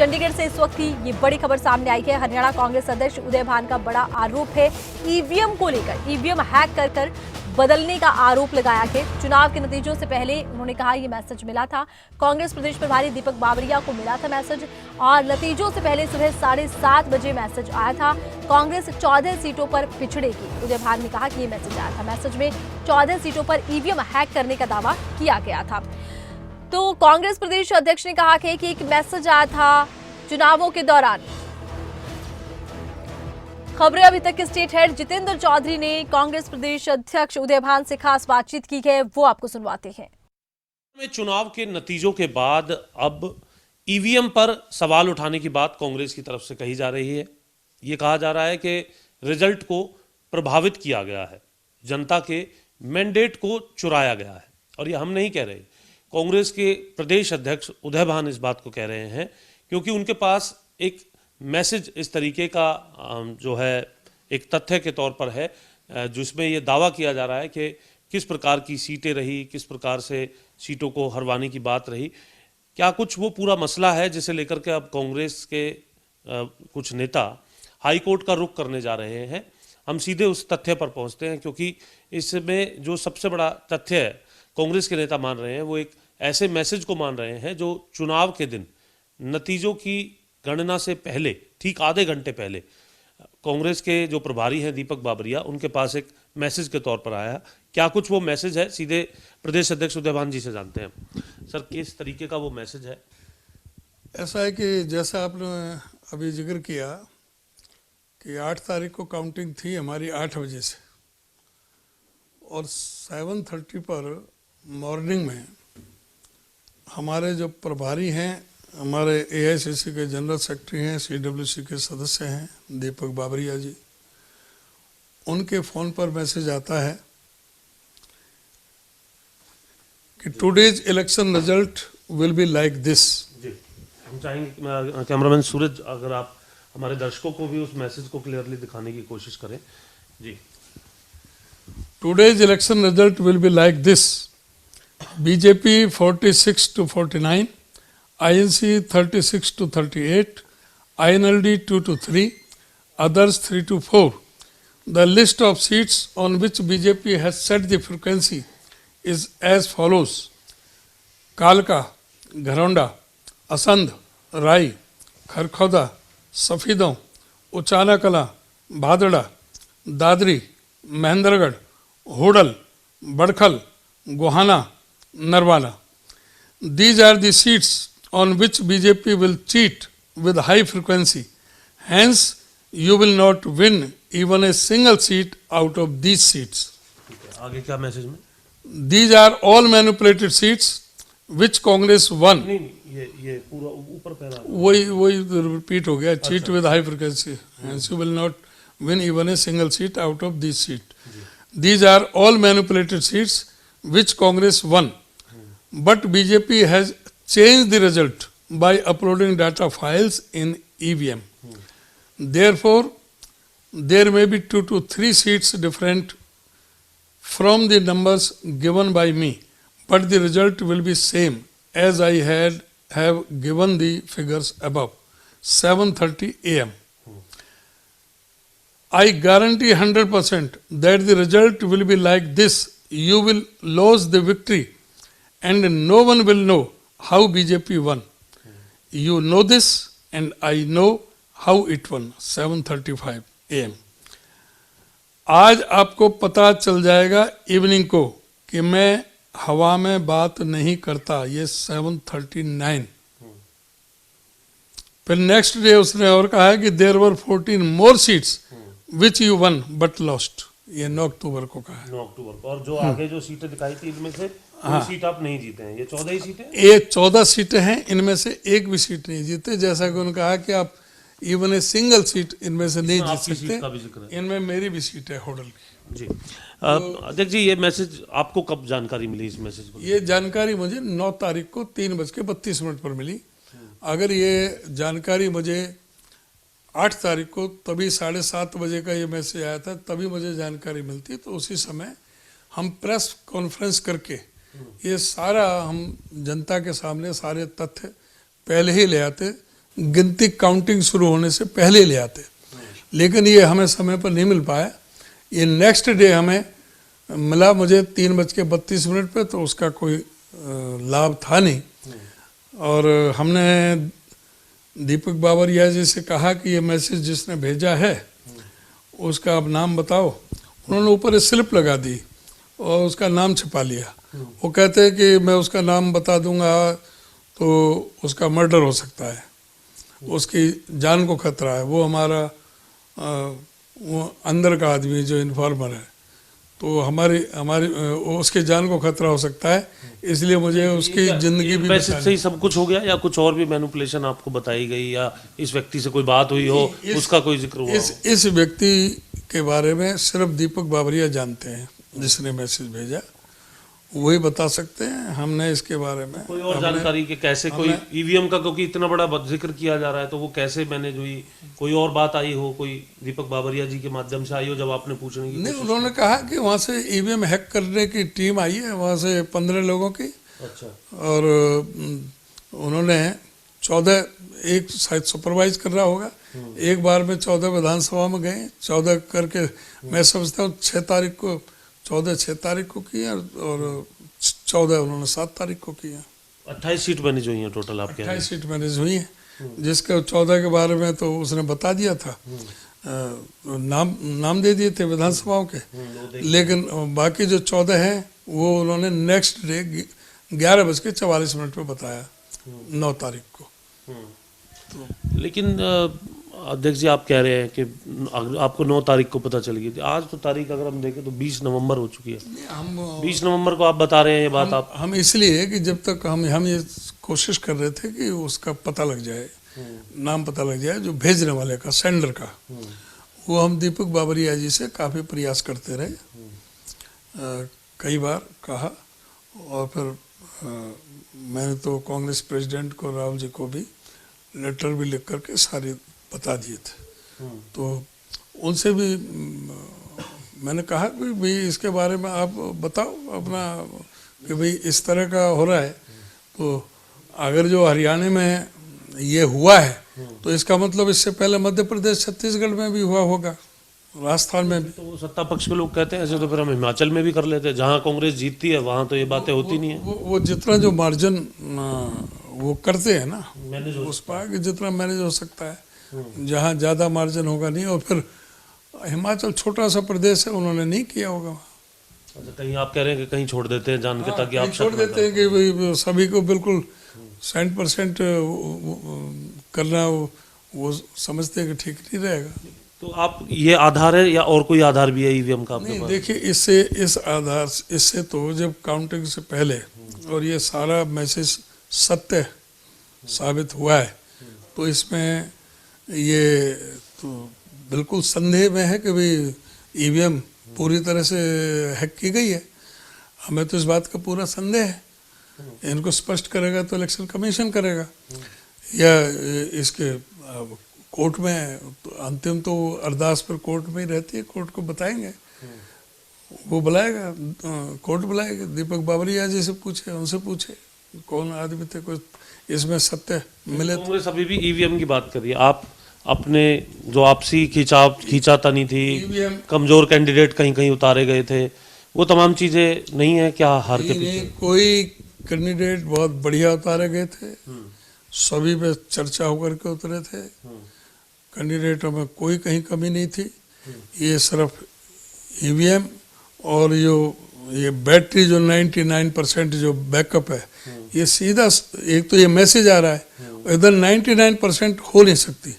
चंडीगढ़ से इस वक्त ही ये बड़ी खबर सामने आई है। हरियाणा कांग्रेस अध्यक्ष उदय भान का बड़ा आरोप है ईवीएम को लेकर। ईवीएम हैक कर बदलने का आरोप लगाया है। चुनाव के नतीजों से पहले उन्होंने कहा ये मैसेज मिला था। कांग्रेस प्रदेश प्रभारी दीपक बाबरिया को मिला था मैसेज और नतीजों से पहले सुबह 7:30 बजे मैसेज आया था। कांग्रेस 14 सीटों पर पिछड़ेगी। उदय भान ने कहा कि ये मैसेज आया था। मैसेज में 14 सीटों पर ईवीएम हैक करने का दावा किया गया था। तो कांग्रेस प्रदेश अध्यक्ष ने कहा कि एक मैसेज आया था चुनावों के दौरान। खबरें अभी तक के स्टेट हेड जितेंद्र चौधरी ने कांग्रेस प्रदेश अध्यक्ष उदय भान से खास बातचीत की है, वो आपको सुनवाते हैं। चुनाव के नतीजों के बाद अब ईवीएम पर सवाल उठाने की बात कांग्रेस की तरफ से कही जा रही है। ये कहा जा रहा है कि रिजल्ट को प्रभावित किया गया है, जनता के मैंडेट को चुराया गया है। और ये हम नहीं कह रहे, कांग्रेस के प्रदेश अध्यक्ष उदय भान इस बात को कह रहे हैं क्योंकि उनके पास एक मैसेज इस तरीके का जो है एक तथ्य के तौर पर है, जिसमें ये दावा किया जा रहा है कि किस प्रकार की सीटें रही, किस प्रकार से सीटों को हरवाने की बात रही, क्या कुछ वो पूरा मसला है जिसे लेकर के अब कांग्रेस के कुछ नेता हाई कोर्ट का रुख करने जा रहे हैं। हम सीधे उस तथ्य पर पहुंचते हैं क्योंकि इसमें जो सबसे बड़ा तथ्य है कांग्रेस के नेता मान रहे हैं वो एक ऐसे मैसेज को मान रहे हैं जो चुनाव के दिन नतीजों की गणना से पहले ठीक आधे घंटे पहले कांग्रेस के जो प्रभारी हैं दीपक बाबरिया, उनके पास एक मैसेज के तौर पर आया। क्या कुछ वो मैसेज है, सीधे प्रदेश अध्यक्ष उदय भान जी से जानते हैं। सर, किस तरीके का वो मैसेज है? ऐसा है कि जैसा आपने अभी जिक्र किया कि 8 तारीख को काउंटिंग थी हमारी 8 बजे से और 7:30 पर मॉर्निंग में हमारे जो प्रभारी हैं, हमारे एआईसीसी के जनरल सेक्रेटरी हैं, सीडब्ल्यूसी के सदस्य हैं दीपक बाबरिया जी, उनके फ़ोन पर मैसेज आता है कि today's election result will be like this. जी, हम चाहेंगे कैमरामैन सूरज अगर आप हमारे दर्शकों को भी उस मैसेज को क्लियरली दिखाने की कोशिश करें। जी, today's election result will be like this. BJP 46-49, INC 36-38, INLD 2-3, others 3-4. The list of seats on which BJP has set the frequency is as follows: कालका, घरौंडा, असंध, राई, खरखौदा, सफीदों, उचाना कला, भादड़ा, Dadri, Mahendragarh, Hodal, Badkhal, Gohana, Narwala. These are the seats on which BJP will cheat with high frequency. Hence, you will not win even a single seat out of these seats. आगे क्या message में? These are all manipulated seats which Congress won. नहीं, ये पूरा ऊपर पहला वही repeat हो गया, cheat with high frequency. Hence, you will not win even a single seat out of these seats. These are all manipulated seats which Congress won. But BJP has changed the result by uploading data files in EVM. Therefore, there may be 2 to 3 seats different from the numbers given by me, but the result will be same as I have given the figures above. 7:30 AM. I guarantee 100% that the result will be like this. You will lose the victory and no one will know how BJP won. You know this and I know how it won. 7:35 AM. आज आपको पता चल जाएगा evening को कि मैं हवा में बात नहीं करता। ये 7:39। फिर नेक्स्ट डे उसने और कहा है कि there were 14 more seats which you won but lost. ये 9 अक्टूबर को कहा है। 9 अक्टूबर को। और जो आगे जो सीटें दिखाई थी इनमें से कोई सीट आप नहीं जीते हैं। ये 14 ही सीटें? ये 14 सीटें हैं, इनमें से एक भी सीट नहीं जीते। जैसा कि उन्होंने कहा कि आप इवन ए सिंगल सीट इनमें से नहीं जीत सकते। इनमें मेरी भी सीट है होडल की। जी, अध्यक्ष जी, ये मैसेज आपको कब जानकारी मिली इस मैसेज को? ये जानकारी मुझे 9 तारीख को 3:32 पर मिली। अगर ये जानकारी मुझे 8 तारीख को तभी 7:30 बजे का ये मैसेज आया था, तभी मुझे जानकारी मिलती तो उसी समय हम प्रेस कॉन्फ्रेंस करके ये सारा हम जनता के सामने सारे तथ्य पहले ही ले आते गिनती काउंटिंग शुरू होने से पहले ले आते, लेकिन ये हमें समय पर नहीं मिल पाया। ये नेक्स्ट डे हमें मिला मुझे 3:32 पे, तो उसका कोई लाभ था नहीं। और हमने दीपक बाबरिया जी से कहा कि ये मैसेज जिसने भेजा है उसका आप नाम बताओ। उन्होंने ऊपर स्लिप लगा दी और उसका नाम छिपा लिया। वो कहते हैं कि मैं उसका नाम बता दूंगा तो उसका मर्डर हो सकता है, उसकी जान को खतरा है। वो हमारा वो अंदर का आदमी जो इन्फॉर्मर है, तो हमारी उसके जान को खतरा हो सकता है, इसलिए मुझे उसकी जिंदगी भी मैसेज से ही सब कुछ हो गया या कुछ और भी मैनिपुलेशन आपको बताई गई, या इस व्यक्ति से कोई बात हुई हो उसका कोई जिक्र हुआ? इस व्यक्ति के बारे में सिर्फ दीपक बाबरिया जानते हैं, जिसने मैसेज भेजा वही बता सकते हैं। हमने इसके बारे में कोई और जानकारी कि कैसे कोई ईवीएम का, क्योंकि इतना बड़ा जिक्र किया जा रहा है, तो वो कैसे मैनेज हुई? कोई और बात आई हो, कोई दीपक बाबरिया जी के माध्यम से आई हो जब आपने पूछने की? नहीं, उन्होंने कहा कि वहाँ से ईवीएम हैक करने की टीम आई है, वहाँ से 15 लोगों की। अच्छा। और उन्होंने 14, एक शायद सुपरवाइज कर रहा होगा, एक बार में 14 विधानसभा में गए, 14 करके मैं समझता हूँ 6 तारीख को 6 को किया और 14 उन्होंने 7 तारीख को किया। 28 सीट मैनेज हुई है टोटल आपके? 28 सीट मैनेज हुई है, जिसके 14 के बारे में तो उसने बता दिया था, नाम दे दिए थे विधानसभाओं के, लेकिन बाकी जो 14 हैं वो उन्होंने नेक्स्ट डे 11:44 पे बताया, 9 तारीख को। लेकिन अध्यक्ष जी आप कह रहे हैं कि आपको 9 तारीख को पता चल गई थी। आज तो तारीख अगर हम देखें तो 20 नवंबर हो चुकी है। हम 20 नवंबर को आप बता रहे हैं ये बात? हम इसलिए कि जब तक हम ये कोशिश कर रहे थे कि उसका पता लग जाए, नाम पता लग जाए जो भेजने वाले का, सेंडर का। वो हम दीपक बाबरिया जी से काफ़ी प्रयास करते रहे, कई बार कहा, और फिर मैंने तो कांग्रेस प्रेसिडेंट को, राहुल जी को भी लेटर भी लिख करके सारी बता दिए थे। तो उनसे भी मैंने कहा कि भाई इसके बारे में आप बताओ अपना, कि भाई इस तरह का हो रहा है, तो अगर जो हरियाणा में ये हुआ है तो इसका मतलब इससे पहले मध्य प्रदेश, छत्तीसगढ़ में भी हुआ होगा, राजस्थान में भी। तो सत्ता पक्ष के लोग कहते हैं ऐसे तो फिर हम हिमाचल में भी कर लेते हैं, जहाँ कांग्रेस जीतती है वहाँ तो ये बातें होती नहीं है। वो जितना जो मार्जिन वो करते हैं ना, मैनेज उस पर कि जितना मैनेज हो सकता है, जहाँ ज़्यादा मार्जिन होगा नहीं। और फिर हिमाचल छोटा सा प्रदेश है, उन्होंने नहीं किया होगा। अच्छा, कहीं आप कह रहे हैं कि कहीं छोड़ देते हैं जान के, ताकि आप छोड़ देते हैं कि भाई सभी को बिल्कुल 100% करना वो समझते हैं कि ठीक नहीं रहेगा। तो आप ये आधार है या और कोई आधार भी है ईवीएम का आपके नहीं, पास? देखिए इससे तो जब काउंटिंग से पहले और ये सारा मैसेज सत्य साबित हुआ है, तो इसमें ये तो बिल्कुल संदेह में है कि भाई ईवीएम पूरी तरह से हैक की गई है। हमें तो इस बात का पूरा संदेह है। इनको स्पष्ट करेगा तो इलेक्शन कमीशन करेगा, या इसके कोर्ट में, तो अंतिम तो अरदास पर कोर्ट में ही रहती है, कोर्ट को बताएंगे, वो बुलाएगा, कोर्ट बुलाएगा। दीपक बाबरिया जी से पूछे, उनसे पूछे कौन आदमी थे, कुछ इसमें सत्य मिले। कांग्रेस अभी भी ईवीएम की बात कर रही है। आप अपने जो आपसी खींचातानी थी, कमजोर कैंडिडेट कहीं कहीं उतारे गए थे, वो तमाम चीजें नहीं है क्या हार के पीछे? कोई कैंडिडेट बहुत बढ़िया उतारे गए थे, सभी पे चर्चा होकर के उतरे थे, कैंडिडेटों में कोई कहीं कमी नहीं थी। ये सिर्फ ईवीएम और ये बैटरी जो 99% जो बैकअप है, ये सीधा एक तो ये मैसेज आ रहा है, इधर 99% हो नहीं सकती।